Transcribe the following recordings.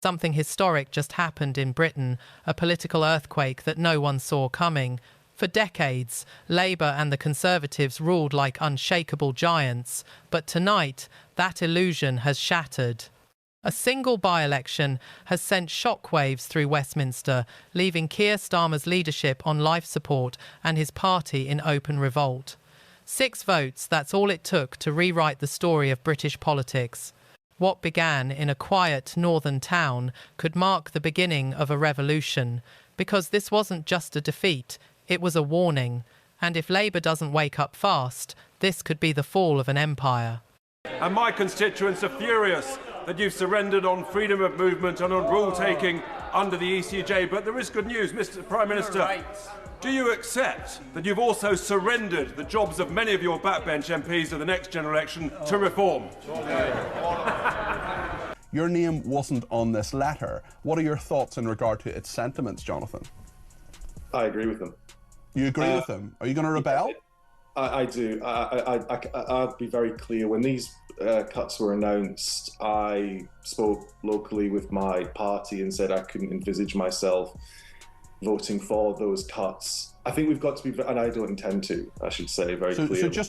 Something historic just happened in Britain, a political earthquake that no one saw coming. For decades, Labour and the Conservatives ruled like unshakable giants, but tonight, that illusion has shattered. A single by-election has sent shockwaves through Westminster, leaving Keir Starmer's leadership on life support and his party in open revolt. 6 votes, that's all it took to rewrite the story of British politics. What began in a quiet northern town could mark the beginning of a revolution, because this wasn't just a defeat, it was a warning. And if Labour doesn't wake up fast, this could be the fall of an empire. And my constituents are furious that you've surrendered on freedom of movement and on rule-taking under the ECJ. But there is good news, Mr. Prime Minister. Do you accept that you've also surrendered the jobs of many of your backbench MPs at the next general election to reform? Your name wasn't on this letter. What are your thoughts in regard to its sentiments, Jonathan? I agree with them. You agree with them? Are you going to rebel? I do. I'll be very clear. When these cuts were announced, I spoke locally with my party and said I couldn't envisage myself voting for those cuts. I think we've got to be, and I don't intend to, I should say very clearly.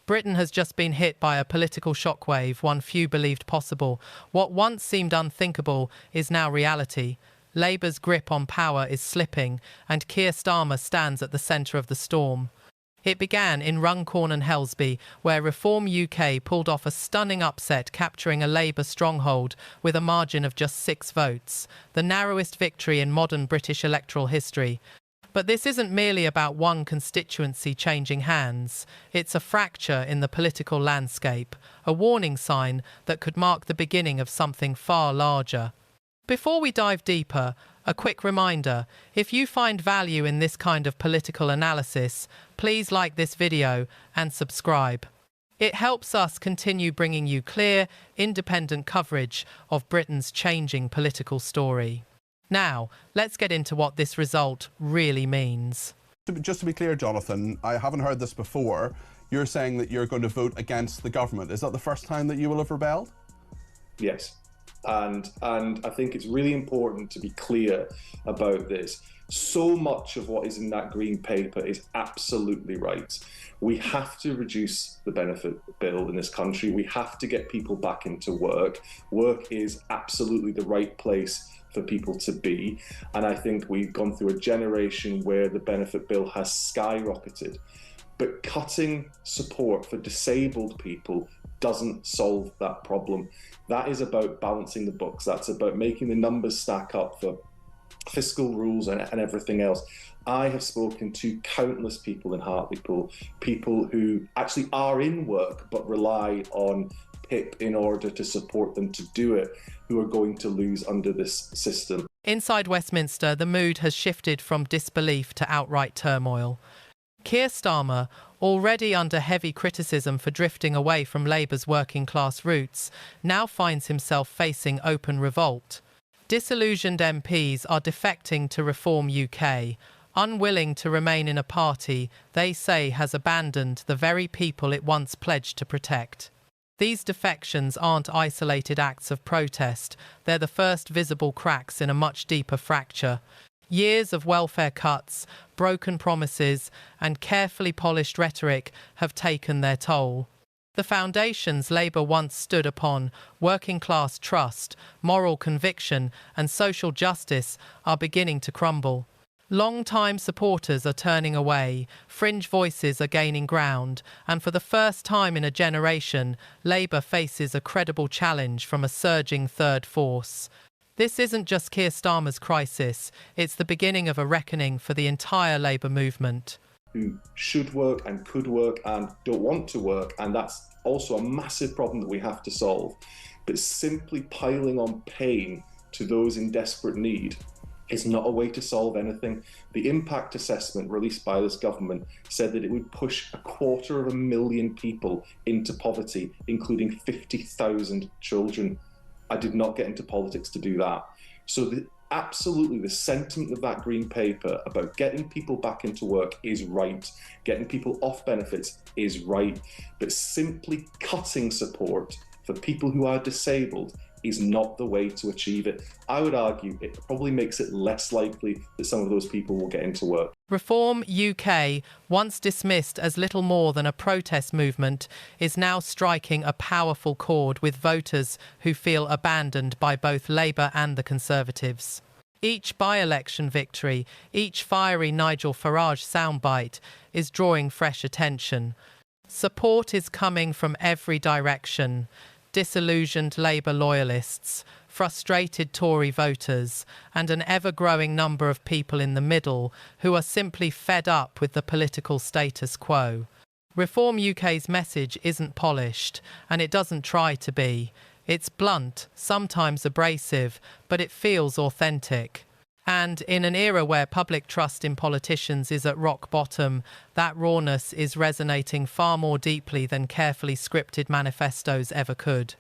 Britain has just been hit by a political shockwave, one few believed possible. What once seemed unthinkable is now reality. Labour's grip on power is slipping, and Keir Starmer stands at the centre of the storm. It began in Runcorn and Helsby, where Reform UK pulled off a stunning upset, capturing a Labour stronghold with a margin of just 6 votes, the narrowest victory in modern British electoral history. But this isn't merely about one constituency changing hands. It's a fracture in the political landscape, a warning sign that could mark the beginning of something far larger. Before we dive deeper, a quick reminder, if you find value in this kind of political analysis, please like this video and subscribe. It helps us continue bringing you clear, independent coverage of Britain's changing political story. Now, let's get into what this result really means. Just to be clear, Jonathan, I haven't heard this before. You're saying that you're going to vote against the government. Is that the first time that you will have rebelled? Yes. And I think it's really important to be clear about this. So much of what is in that green paper is absolutely right. We have to reduce the benefit bill in this country. We have to get people back into work. Work is absolutely the right place for people to be. And I think we've gone through a generation where the benefit bill has skyrocketed. But cutting support for disabled people doesn't solve that problem. That is about balancing the books. That's about making the numbers stack up for fiscal rules and everything else. I have spoken to countless people in Hartlepool, people who actually are in work but rely on PIP in order to support them to do it, who are going to lose under this system. Inside Westminster, the mood has shifted from disbelief to outright turmoil. Keir Starmer, already under heavy criticism for drifting away from Labour's working-class roots, now finds himself facing open revolt. Disillusioned MPs are defecting to Reform UK, unwilling to remain in a party they say has abandoned the very people it once pledged to protect. These defections aren't isolated acts of protest, they're the first visible cracks in a much deeper fracture. Years of welfare cuts, broken promises, and carefully polished rhetoric have taken their toll. The foundations Labour once stood upon, working-class trust, moral conviction, and social justice, are beginning to crumble. Long-time supporters are turning away, fringe voices are gaining ground, and for the first time in a generation, Labour faces a credible challenge from a surging third force. This isn't just Keir Starmer's crisis, it's the beginning of a reckoning for the entire Labour movement. Who should work and could work and don't want to work, and that's also a massive problem that we have to solve. But simply piling on pain to those in desperate need is not a way to solve anything. The impact assessment released by this government said that it would push 250,000 people into poverty, including 50,000 children. I did not get into politics to do that. So absolutely the sentiment of that green paper about getting people back into work is right. Getting people off benefits is right. But simply cutting support for people who are disabled is not the way to achieve it. I would argue it probably makes it less likely that some of those people will get into work. Reform UK, once dismissed as little more than a protest movement, is now striking a powerful chord with voters who feel abandoned by both Labour and the Conservatives. Each by-election victory, each fiery Nigel Farage soundbite is drawing fresh attention. Support is coming from every direction. Disillusioned Labour loyalists, frustrated Tory voters, and an ever-growing number of people in the middle who are simply fed up with the political status quo. Reform UK's message isn't polished, and it doesn't try to be. It's blunt, sometimes abrasive, but it feels authentic. And in an era where public trust in politicians is at rock bottom, that rawness is resonating far more deeply than carefully scripted manifestos ever could.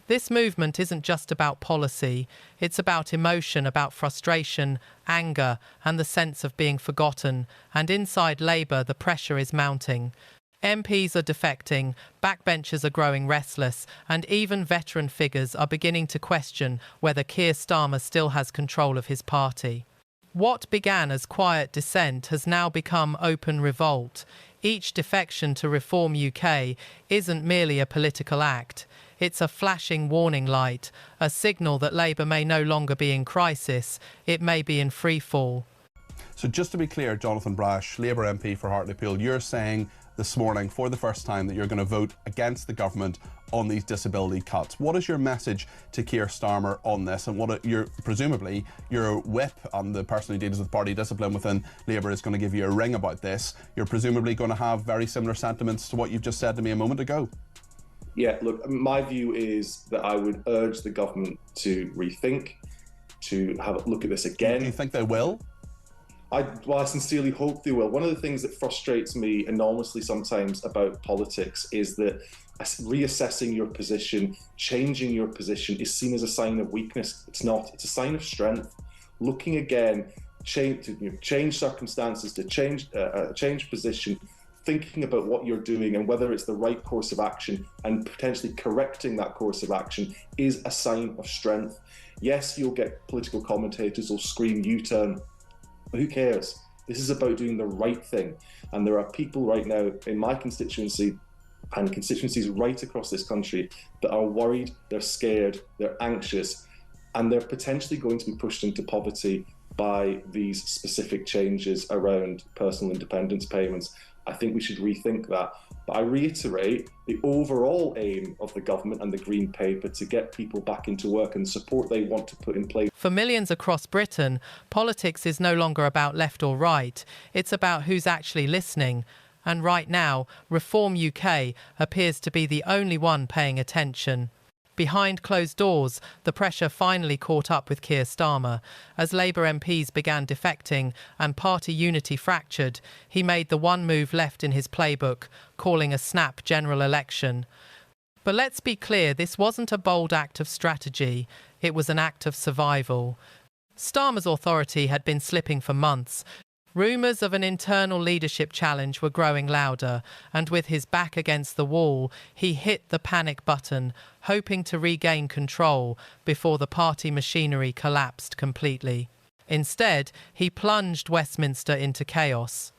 This movement isn't just about policy, it's about emotion, about frustration, anger, and the sense of being forgotten. And inside Labour, the pressure is mounting. MPs are defecting, backbenchers are growing restless, and even veteran figures are beginning to question whether Keir Starmer still has control of his party. What began as quiet dissent has now become open revolt. Each defection to Reform UK isn't merely a political act. It's a flashing warning light, a signal that Labour may no longer be in crisis, it may be in free fall. So just to be clear, Jonathan Brash, Labour MP for Hartlepool, you're saying this morning for the first time that you're going to vote against the government on these disability cuts. What is your message to Keir Starmer on this, and what presumably your whip and the person who deals with party discipline within Labour is going to give you a ring about this? You're presumably going to have very similar sentiments to what you've just said to me a moment ago. Yeah, look, my view is that I would urge the government to rethink, to have a look at this again. Do you think they will? I sincerely hope they will. One of the things that frustrates me enormously sometimes about politics is that reassessing your position, changing your position is seen as a sign of weakness. It's not. It's a sign of strength. Looking again, change circumstances, to change position, thinking about what you're doing and whether it's the right course of action and potentially correcting that course of action is a sign of strength. Yes, you'll get political commentators who'll scream U-turn. But who cares? This is about doing the right thing. And there are people right now in my constituency and constituencies right across this country that are worried, they're scared, they're anxious, and they're potentially going to be pushed into poverty by these specific changes around personal independence payments. I think we should rethink that. But I reiterate the overall aim of the government and the Green Paper to get people back into work and the support they want to put in place. For millions across Britain, politics is no longer about left or right. It's about who's actually listening. And right now, Reform UK appears to be the only one paying attention. Behind closed doors, the pressure finally caught up with Keir Starmer. As Labour MPs began defecting and party unity fractured, he made the one move left in his playbook, calling a snap general election. But let's be clear, this wasn't a bold act of strategy, it was an act of survival. Starmer's authority had been slipping for months. Rumours of an internal leadership challenge were growing louder, and with his back against the wall, he hit the panic button, hoping to regain control before the party machinery collapsed completely. Instead, he plunged Westminster into chaos.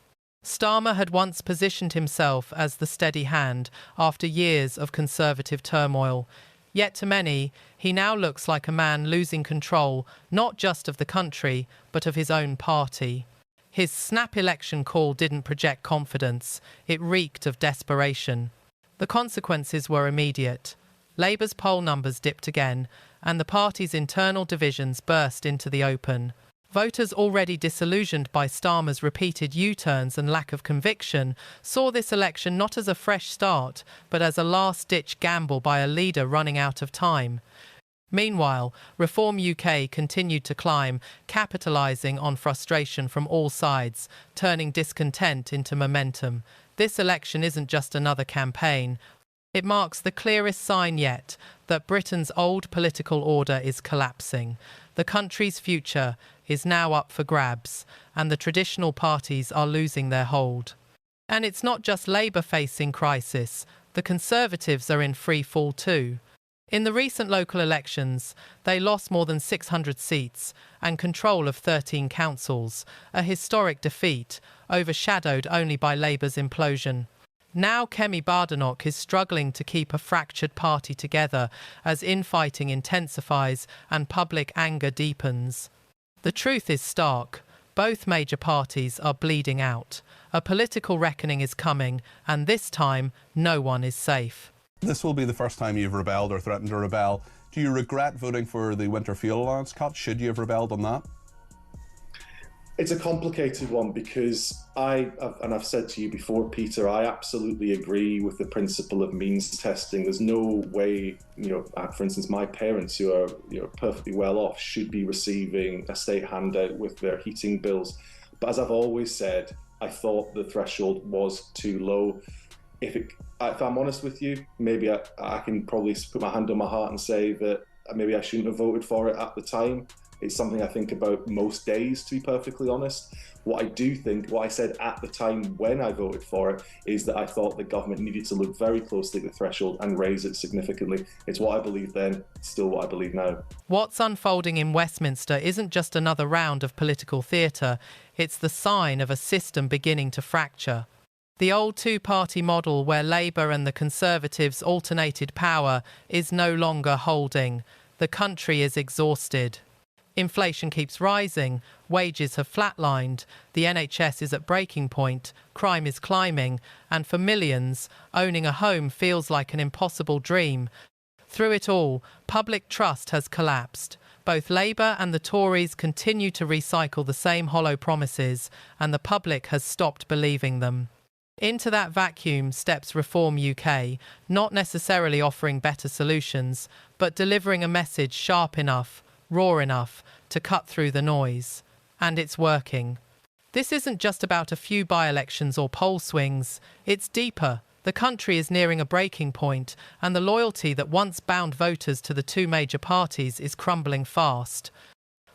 Starmer had once positioned himself as the steady hand after years of Conservative turmoil. Yet to many, he now looks like a man losing control not just of the country, but of his own party. His snap election call didn't project confidence, it reeked of desperation. The consequences were immediate. Labour's poll numbers dipped again, and the party's internal divisions burst into the open. Voters already disillusioned by Starmer's repeated U-turns and lack of conviction saw this election not as a fresh start, but as a last-ditch gamble by a leader running out of time. Meanwhile, Reform UK continued to climb, capitalising on frustration from all sides, turning discontent into momentum. This election isn't just another campaign. It marks the clearest sign yet that Britain's old political order is collapsing. The country's future is now up for grabs, and the traditional parties are losing their hold. And it's not just Labour facing crisis. The Conservatives are in free fall too. In the recent local elections, they lost more than 600 seats and control of 13 councils, a historic defeat, overshadowed only by Labour's implosion. Now Kemi Badenoch is struggling to keep a fractured party together as infighting intensifies and public anger deepens. The truth is stark. Both major parties are bleeding out. A political reckoning is coming, and this time, no one is safe. This will be the first time you've rebelled or threatened to rebel. Do you regret voting for the winter fuel allowance cut? Should you have rebelled on that? It's a complicated one because I've said to you before, Peter, I absolutely agree with the principle of means testing. There's no way, for instance, my parents who are perfectly well off should be receiving a state handout with their heating bills. But as I've always said, I thought the threshold was too low. If I'm honest with you, maybe I can probably put my hand on my heart and say that maybe I shouldn't have voted for it at the time. It's something I think about most days, to be perfectly honest. What I said at the time when I voted for it, is that I thought the government needed to look very closely at the threshold and raise it significantly. It's what I believed then, still what I believe now. What's unfolding in Westminster isn't just another round of political theatre, it's the sign of a system beginning to fracture. The old two-party model where Labour and the Conservatives alternated power is no longer holding. The country is exhausted. Inflation keeps rising, wages have flatlined, the NHS is at breaking point, crime is climbing, and for millions, owning a home feels like an impossible dream. Through it all, public trust has collapsed. Both Labour and the Tories continue to recycle the same hollow promises, and the public has stopped believing them. Into that vacuum steps Reform UK, not necessarily offering better solutions, but delivering a message sharp enough, raw enough, to cut through the noise. And it's working. This isn't just about a few by-elections or poll swings. It's deeper. The country is nearing a breaking point, and the loyalty that once bound voters to the two major parties is crumbling fast.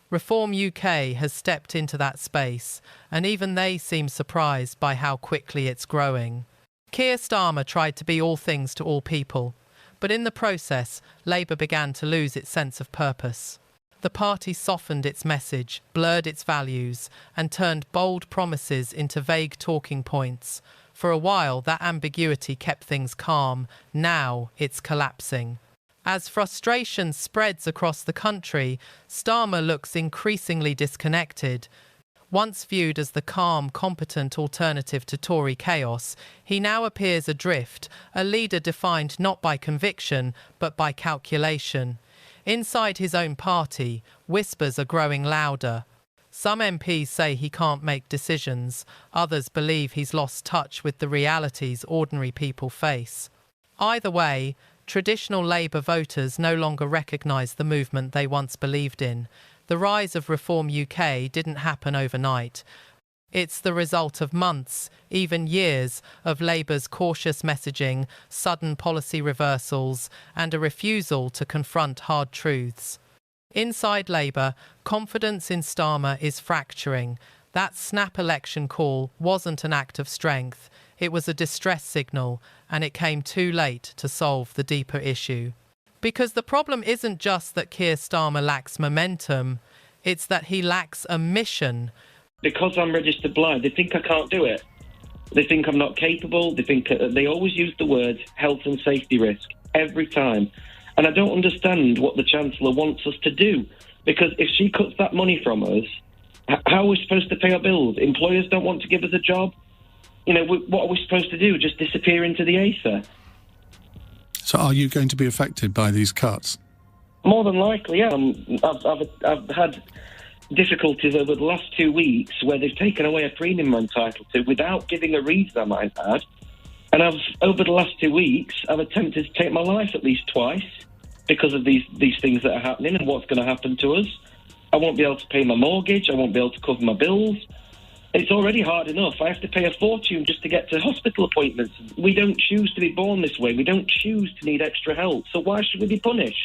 Reform UK has stepped into that space, and even they seem surprised by how quickly it's growing. Keir Starmer tried to be all things to all people, but in the process, Labour began to lose its sense of purpose. The party softened its message, blurred its values, and turned bold promises into vague talking points. For a while, that ambiguity kept things calm. Now it's collapsing. As frustration spreads across the country, Starmer looks increasingly disconnected. Once viewed as the calm, competent alternative to Tory chaos, he now appears adrift, a leader defined not by conviction, but by calculation. Inside his own party, whispers are growing louder. Some MPs say he can't make decisions. Others believe he's lost touch with the realities ordinary people face. Either way, traditional Labour voters no longer recognise the movement they once believed in. The rise of Reform UK didn't happen overnight. It's the result of months, even years, of Labour's cautious messaging, sudden policy reversals, and a refusal to confront hard truths. Inside Labour, confidence in Starmer is fracturing. That snap election call wasn't an act of strength. It was a distress signal, and it came too late to solve the deeper issue. Because the problem isn't just that Keir Starmer lacks momentum, it's that he lacks a mission. Because I'm registered blind, they think I can't do it. They think I'm not capable. They always use the words health and safety risk every time. And I don't understand what the Chancellor wants us to do. Because if she cuts that money from us, how are we supposed to pay our bills? Employers don't want to give us a job. What are we supposed to do? Just disappear into the aether? So are you going to be affected by these cuts? More than likely, yeah. I've had difficulties over the last 2 weeks where they've taken away a premium I'm entitled to without giving a reason I might add. And over the last 2 weeks, I've attempted to take my life at least twice because of these things that are happening and what's going to happen to us. I won't be able to pay my mortgage. I won't be able to cover my bills. It's already hard enough. I have to pay a fortune just to get to hospital appointments. We don't choose to be born this way. We don't choose to need extra help. So why should we be punished?